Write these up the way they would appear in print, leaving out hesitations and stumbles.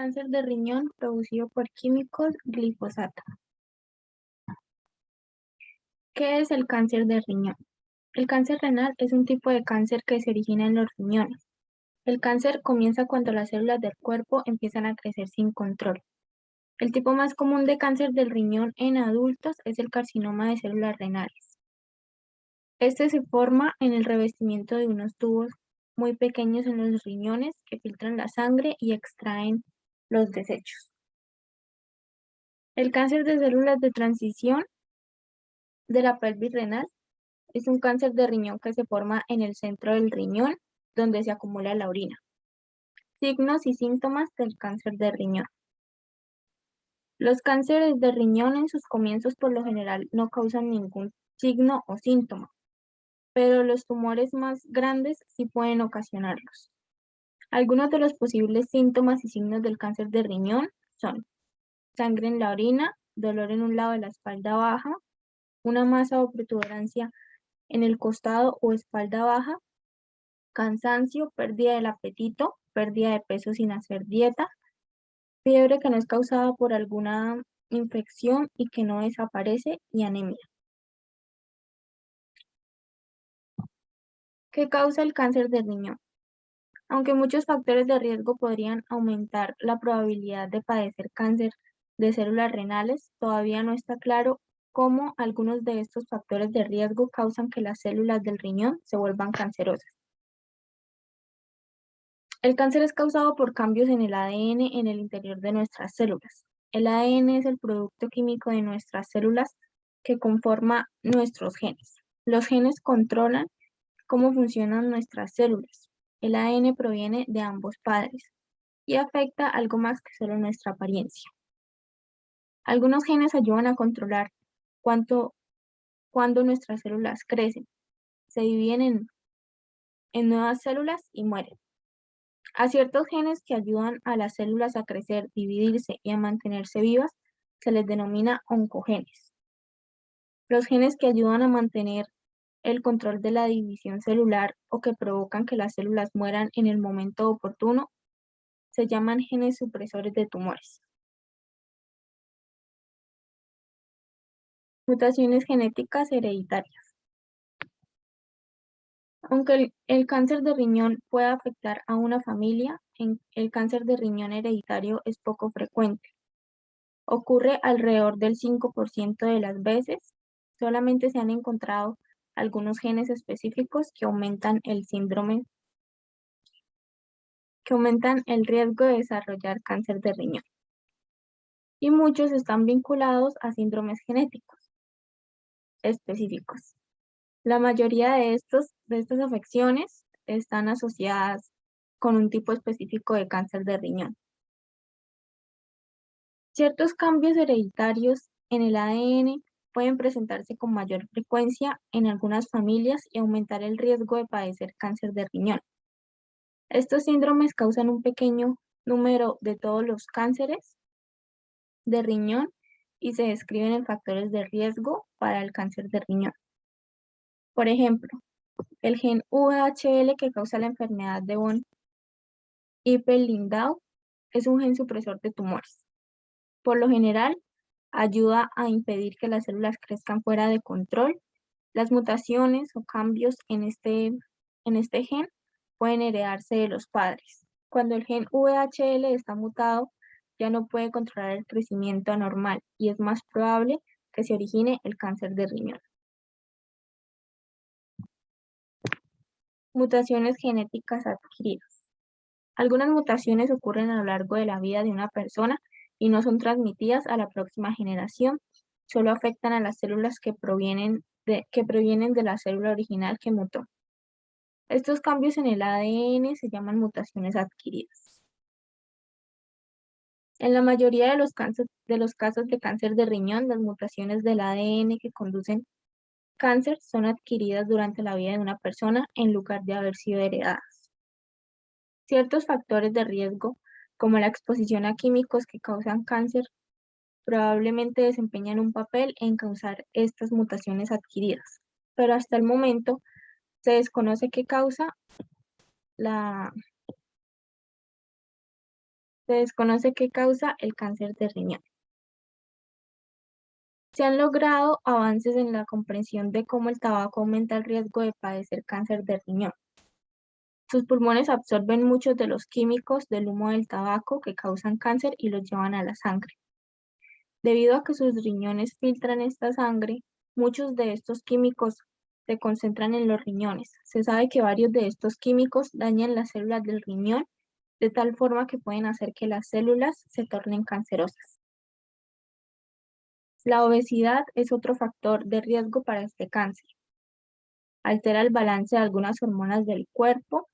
Cáncer de riñón producido por químicos glifosato. ¿Qué es el cáncer de riñón? El cáncer renal es un tipo de cáncer que se origina en los riñones. El cáncer comienza cuando las células del cuerpo empiezan a crecer sin control. El tipo más común de cáncer del riñón en adultos es el carcinoma de células renales. Este se forma en el revestimiento de unos tubos muy pequeños en los riñones que filtran la sangre y extraen los desechos. El cáncer de células de transición de la pelvis renal es un cáncer de riñón que se forma en el centro del riñón, donde se acumula la orina. Signos y síntomas del cáncer de riñón. Los cánceres de riñón en sus comienzos por lo general no causan ningún signo o síntoma, pero los tumores más grandes sí pueden ocasionarlos. Algunos de los posibles síntomas y signos del cáncer de riñón son sangre en la orina, dolor en un lado de la espalda baja, una masa o protuberancia en el costado o espalda baja, cansancio, pérdida del apetito, pérdida de peso sin hacer dieta, fiebre que no es causada por alguna infección y que no desaparece y anemia. ¿Qué causa el cáncer de riñón? Aunque muchos factores de riesgo podrían aumentar la probabilidad de padecer cáncer de células renales, todavía no está claro cómo algunos de estos factores de riesgo causan que las células del riñón se vuelvan cancerosas. El cáncer es causado por cambios en el ADN en el interior de nuestras células. El ADN es el producto químico de nuestras células que conforma nuestros genes. Los genes controlan cómo funcionan nuestras células. El ADN proviene de ambos padres y afecta algo más que solo nuestra apariencia. Algunos genes ayudan a controlar cuando nuestras células crecen, se dividen en nuevas células y mueren. A ciertos genes que ayudan a las células a crecer, dividirse y a mantenerse vivas se les denomina oncogenes. Los genes que ayudan a mantener el control de la división celular o que provocan que las células mueran en el momento oportuno se llaman genes supresores de tumores. Mutaciones genéticas hereditarias. Aunque el cáncer de riñón puede afectar a una familia, el cáncer de riñón hereditario es poco frecuente. Ocurre alrededor del 5% de las veces. Solamente se han encontrado algunos genes específicos que aumentan el riesgo de desarrollar cáncer de riñón. Y muchos están vinculados a síndromes genéticos específicos. La mayoría de estas afecciones están asociadas con un tipo específico de cáncer de riñón. Ciertos cambios hereditarios en el ADN pueden presentarse con mayor frecuencia en algunas familias y aumentar el riesgo de padecer cáncer de riñón. Estos síndromes causan un pequeño número de todos los cánceres de riñón y se describen en factores de riesgo para el cáncer de riñón. Por ejemplo, el gen VHL que causa la enfermedad de von Hippel-Lindau es un gen supresor de tumores. Por lo general, ayuda a impedir que las células crezcan fuera de control. Las mutaciones o cambios en este gen pueden heredarse de los padres. Cuando el gen VHL está mutado, ya no puede controlar el crecimiento anormal y es más probable que se origine el cáncer de riñón. Mutaciones genéticas adquiridas. Algunas mutaciones ocurren a lo largo de la vida de una persona y no son transmitidas a la próxima generación, solo afectan a las células que provienen de la célula original que mutó. Estos cambios en el ADN se llaman mutaciones adquiridas. En la mayoría de los casos de cáncer de riñón, las mutaciones del ADN que conducen cáncer son adquiridas durante la vida de una persona en lugar de haber sido heredadas. Ciertos factores de riesgo, como la exposición a químicos que causan cáncer, probablemente desempeñan un papel en causar estas mutaciones adquiridas, pero hasta el momento se desconoce qué causa Se desconoce qué causa el cáncer de riñón. Se han logrado avances en la comprensión de cómo el tabaco aumenta el riesgo de padecer cáncer de riñón. Sus pulmones absorben muchos de los químicos del humo del tabaco que causan cáncer y los llevan a la sangre. Debido a que sus riñones filtran esta sangre, muchos de estos químicos se concentran en los riñones. Se sabe que varios de estos químicos dañan las células del riñón de tal forma que pueden hacer que las células se tornen cancerosas. La obesidad es otro factor de riesgo para este cáncer. Altera el balance de algunas hormonas del cuerpo.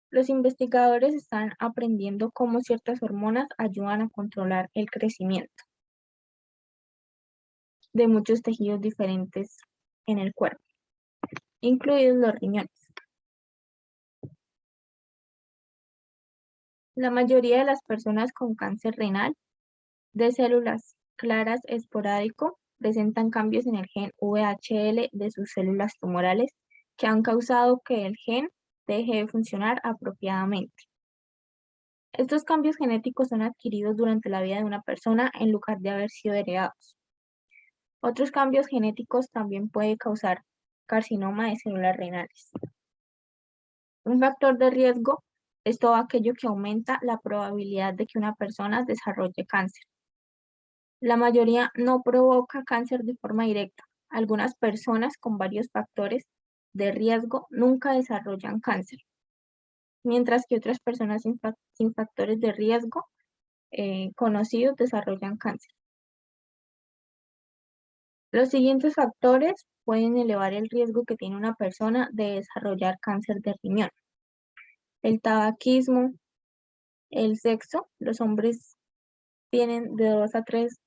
Los investigadores están aprendiendo cómo ciertas hormonas ayudan a controlar el crecimiento de muchos tejidos diferentes en el cuerpo, incluidos los riñones. La mayoría de las personas con cáncer renal de células claras esporádico presentan cambios en el gen VHL de sus células tumorales que han causado que el gen deje de funcionar apropiadamente. Estos cambios genéticos son adquiridos durante la vida de una persona en lugar de haber sido heredados. Otros cambios genéticos también pueden causar carcinoma de células renales. Un factor de riesgo es todo aquello que aumenta la probabilidad de que una persona desarrolle cáncer. La mayoría no provoca cáncer de forma directa. Algunas personas con varios factores de riesgo nunca desarrollan cáncer, mientras que otras personas sin factores de riesgo conocidos desarrollan cáncer. Los siguientes factores pueden elevar el riesgo que tiene una persona de desarrollar cáncer de riñón. El tabaquismo, el sexo, los hombres tienen de 2 a 3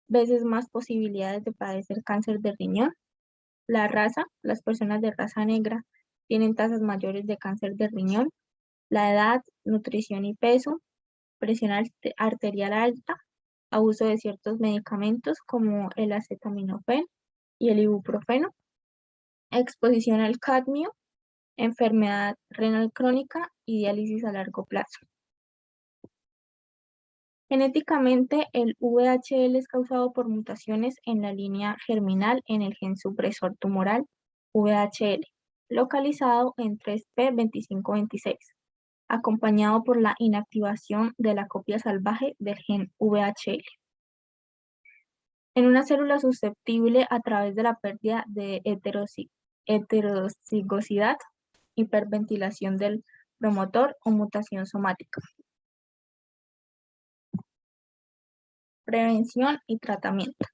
veces más posibilidades de padecer cáncer de riñón. La raza, las personas de raza negra tienen tasas mayores de cáncer de riñón. La edad, nutrición y peso, presión arterial alta, abuso de ciertos medicamentos como el acetaminofén y el ibuprofeno, exposición al cadmio, enfermedad renal crónica y diálisis a largo plazo. Genéticamente, el VHL es causado por mutaciones en la línea germinal en el gen supresor tumoral VHL, localizado en 3p2526, acompañado por la inactivación de la copia salvaje del gen VHL. En una célula susceptible a través de la pérdida de heterocigosidad, hiperventilación del promotor o mutación somática. Prevención y tratamiento.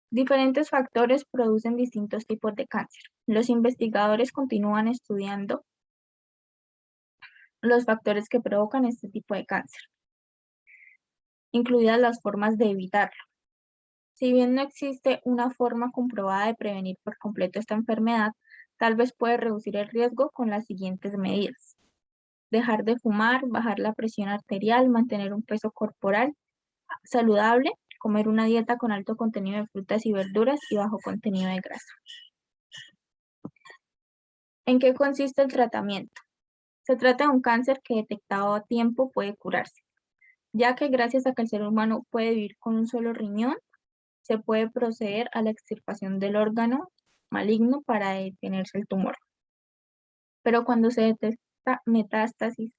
Diferentes factores producen distintos tipos de cáncer. Los investigadores continúan estudiando los factores que provocan este tipo de cáncer, incluidas las formas de evitarlo. Si bien no existe una forma comprobada de prevenir por completo esta enfermedad, tal vez puede reducir el riesgo con las siguientes medidas: dejar de fumar, bajar la presión arterial, mantener un peso corporal saludable, comer una dieta con alto contenido de frutas y verduras y bajo contenido de grasa. ¿En qué consiste el tratamiento? Se trata de un cáncer que detectado a tiempo puede curarse, ya que gracias a que el ser humano puede vivir con un solo riñón, se puede proceder a la extirpación del órgano maligno para detenerse el tumor. Pero cuando se detecta metástasis,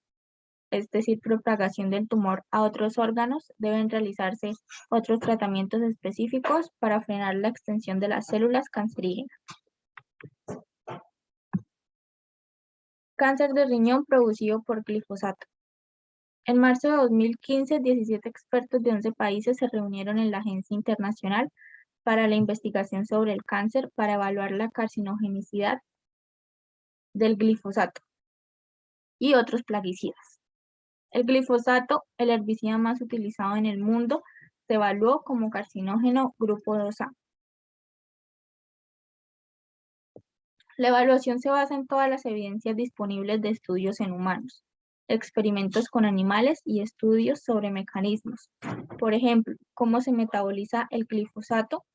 es decir, propagación del tumor a otros órganos, deben realizarse otros tratamientos específicos para frenar la extensión de las células cancerígenas. Cáncer de riñón producido por glifosato. En marzo de 2015, 17 expertos de 11 países se reunieron en la Agencia Internacional para la Investigación sobre el Cáncer para evaluar la carcinogenicidad del glifosato y otros plaguicidas. El glifosato, el herbicida más utilizado en el mundo, se evaluó como carcinógeno grupo 2A. La evaluación se basa en todas las evidencias disponibles de estudios en humanos, experimentos con animales y estudios sobre mecanismos. Por ejemplo, cómo se metaboliza el glifosato,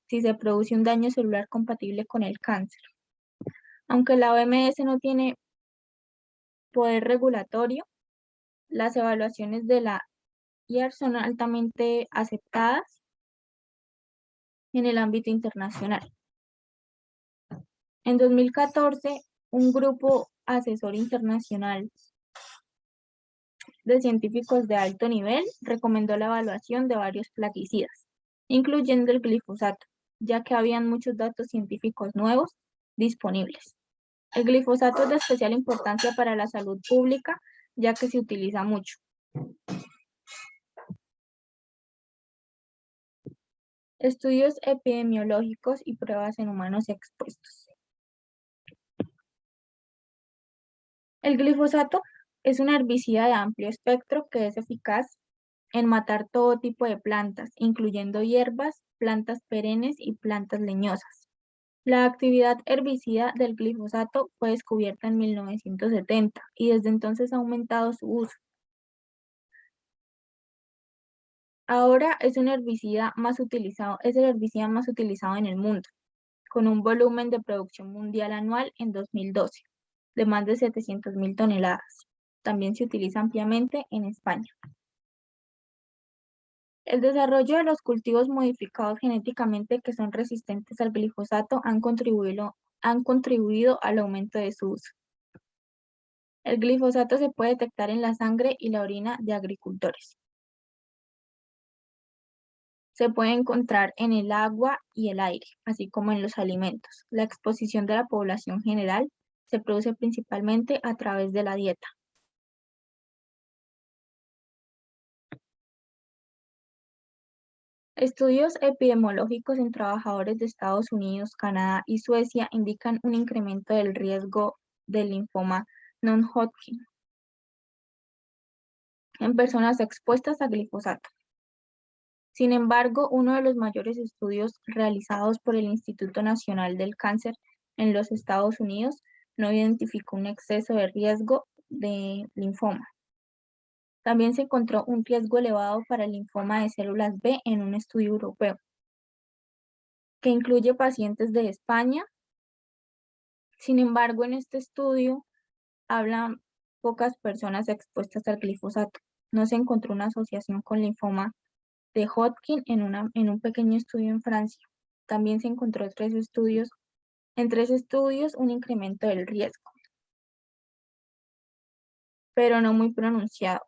si se produce un daño celular compatible con el cáncer. Aunque la OMS no tiene poder regulatorio, Las evaluaciones de la IARC son altamente aceptadas en el ámbito internacional. En 2014, un grupo asesor internacional de científicos de alto nivel recomendó la evaluación de varios plaguicidas, incluyendo el glifosato, ya que habían muchos datos científicos nuevos disponibles. El glifosato es de especial importancia para la salud pública, ya que se utiliza mucho. Estudios epidemiológicos y pruebas en humanos expuestos. El glifosato es un herbicida de amplio espectro que es eficaz en matar todo tipo de plantas, incluyendo hierbas, plantas perennes y plantas leñosas. La actividad herbicida del glifosato fue descubierta en 1970 y desde entonces ha aumentado su uso. Ahora es el herbicida más utilizado en el mundo, con un volumen de producción mundial anual en 2012 de más de 700.000 toneladas. También se utiliza ampliamente en España. El desarrollo de los cultivos modificados genéticamente que son resistentes al glifosato han contribuido al aumento de su uso. El glifosato se puede detectar en la sangre y la orina de agricultores. Se puede encontrar en el agua y el aire, así como en los alimentos. La exposición de la población general se produce principalmente a través de la dieta. Estudios epidemiológicos en trabajadores de Estados Unidos, Canadá y Suecia indican un incremento del riesgo del linfoma non-Hodgkin en personas expuestas a glifosato. Sin embargo, uno de los mayores estudios realizados por el Instituto Nacional del Cáncer en los Estados Unidos no identificó un exceso de riesgo de linfoma. También se encontró un riesgo elevado para el linfoma de células B en un estudio europeo, que incluye pacientes de España. Sin embargo, en este estudio hablan pocas personas expuestas al glifosato. No se encontró una asociación con linfoma de Hodgkin en un pequeño estudio en Francia. También se encontró en 3 estudios un incremento del riesgo, pero no muy pronunciado,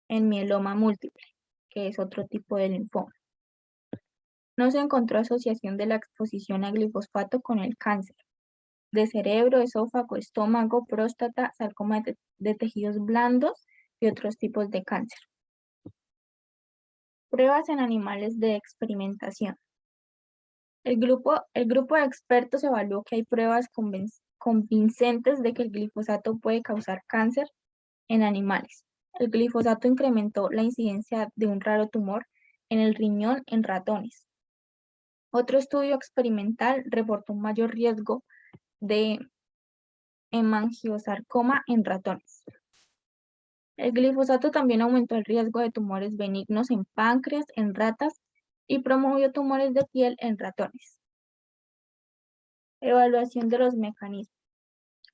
en mieloma múltiple, que es otro tipo de linfoma. No se encontró asociación de la exposición a glifosato con el cáncer de cerebro, esófago, estómago, próstata, sarcoma de tejidos blandos y otros tipos de cáncer. Pruebas en animales de experimentación. El grupo de expertos evaluó que hay pruebas convincentes de que el glifosato puede causar cáncer en animales. El glifosato incrementó la incidencia de un raro tumor en el riñón en ratones. Otro estudio experimental reportó un mayor riesgo de hemangiosarcoma en ratones. El glifosato también aumentó el riesgo de tumores benignos en páncreas en ratas y promovió tumores de piel en ratones. Evaluación de los mecanismos.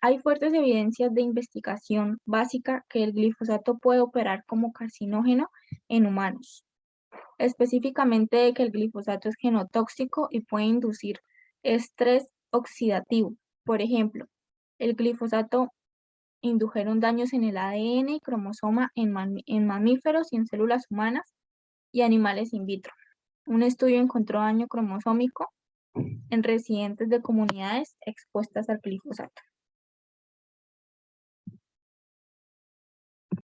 Hay fuertes evidencias de investigación básica que el glifosato puede operar como carcinógeno en humanos, específicamente de que el glifosato es genotóxico y puede inducir estrés oxidativo. Por ejemplo, el glifosato indujeron daños en el ADN y cromosoma en mamíferos y en células humanas y animales in vitro. Un estudio encontró daño cromosómico en residentes de comunidades expuestas al glifosato.